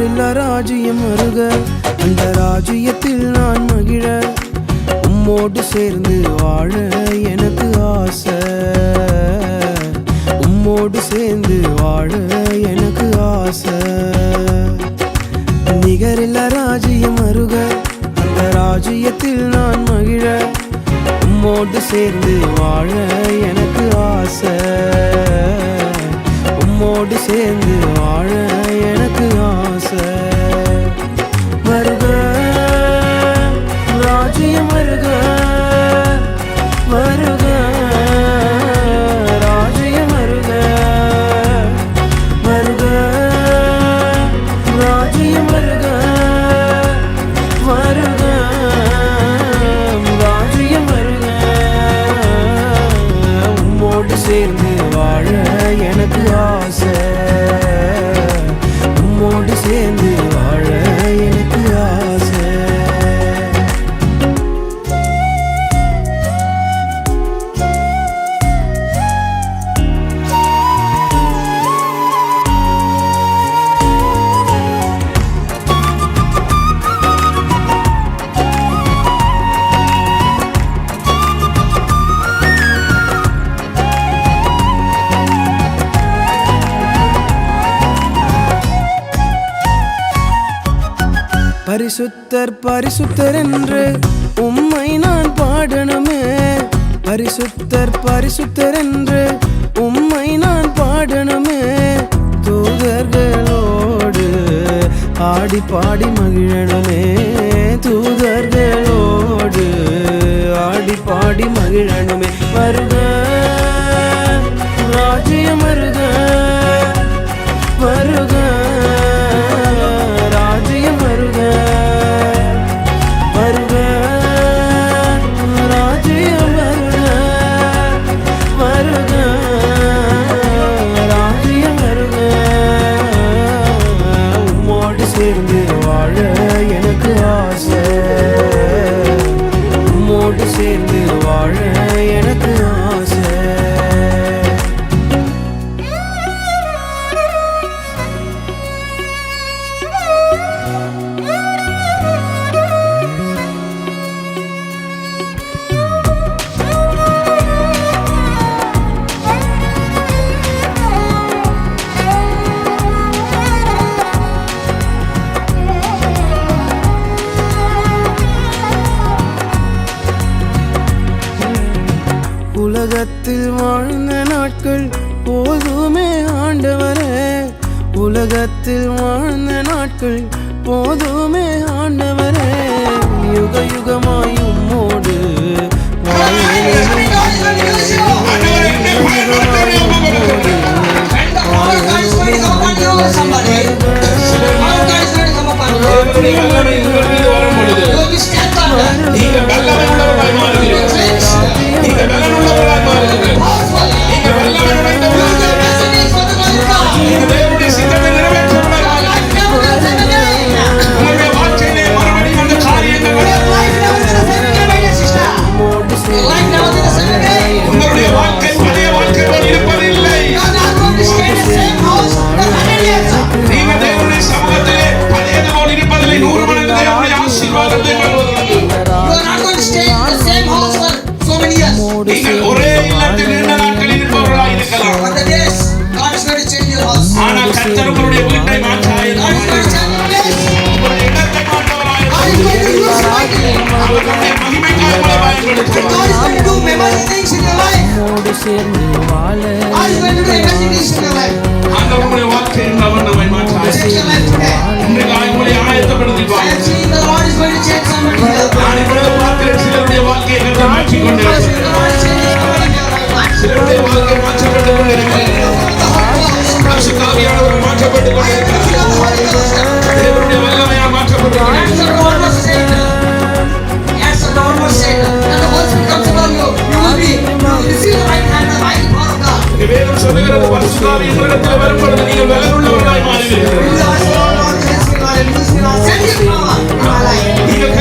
நிகரில்லா ராஜ்யம் வருக, அந்த ராஜ்யத்தில் நான் மகிழ, உம்மோடு சேர்ந்து வாழ எனக்கு ஆசை. உம்மோடு சேர்ந்து வாழ எனக்கு ஆசை. நிகரில்லா ராஜ்யம் வருக, அந்த ராஜ்யத்தில் நான் மகிழ, உம்மோடு சேர்ந்து வாழ எனக்கு ஆசை. உம்மோடு சேர்ந்து வாழ எனக்கு ஆசை. வருக ராஜ்யம் வருக, வருக ராஜ்யம் வருக, வருக ராஜ்யம் வருக, வருக ராஜ்யம் வருக. உம்மோடு சேர்ந்து வாழ எனக்கு ஆசை. உம்மோடு சேர்ந்து வாழ எனக்கு ஆசை. பரிசுத்தர் பரிசுத்தர் என்று உம்மை நான் பாடணுமே. பரிசுத்தர் பரிசுத்தர் என்று உம்மை நான் பாடணுமே. தூதர்களோடு ஆடி பாடி மகிழணுமே. தூதர்களோடு ஆடி பாடி மகிழணுமே. வருக ராஜ்யம் வருக, வருக ராஜ்யம் வருக, வருக ராஜ்யம் வருக, வருக ராஜ்யம் வருக. உம்மோடு சேர்ந்து வாழ எனக்கு ஆசை. உம்மோடு சேர்ந்து வாழ எனக்கு ஆசை. உலகத்தில் வாழ்ந்த நாட்கள் போதுமே ஆண்டவரே. உலகத்தில் வாழ்ந்த நாட்கள் போதுமே ஆண்டவரே. யுக யுகமாய் உம்மோடு ஒரே இல்லத்தில் நீண்ட நாட்கள் இருப்பவர்களாக இருக்கலாம். ஆனால் கர்த்தர் உங்களுடைய வீட்டை மாற்றாயிருக்கிறார். உங்களுடைய இடத்தை மாற்றவராயிருக்கிறார். அவருடைய மகிமைக்காக உங்களை பயன்படுத்துவார். ஆண்டவர் உங்களுடைய வாழ்க்கையின் நம்மை மாற்றாயிருக்கிறார். இன்றைக்கு உங்களை ஆயத்தப்படுத்திப்பார். நான் இப்பொழுது பார்க்கிறேன், சிலருடைய வாழ்க்கையை கர்த்தர் மாற்றிக் கொண்டிருக்கிறார். சிலருடைய வாழ்க்கை மாற்றப்பட்டுக் கொண்டிருக்கிறது. காவியானவர் மாற்றப்பட்டுக் கொண்டிருக்கிறார். தேவனுடைய வல்லமையால் மாற்றப்பட்டுக் கொண்டிருக்கிறார். வேதம் சொல்லுகிறது, பரிசுத்த ஆவி உங்களிடத்தில் வரும் பொழுது நீங்கள் பலனுள்ளவர்களாய் மாறுவீர்கள். நீங்கள்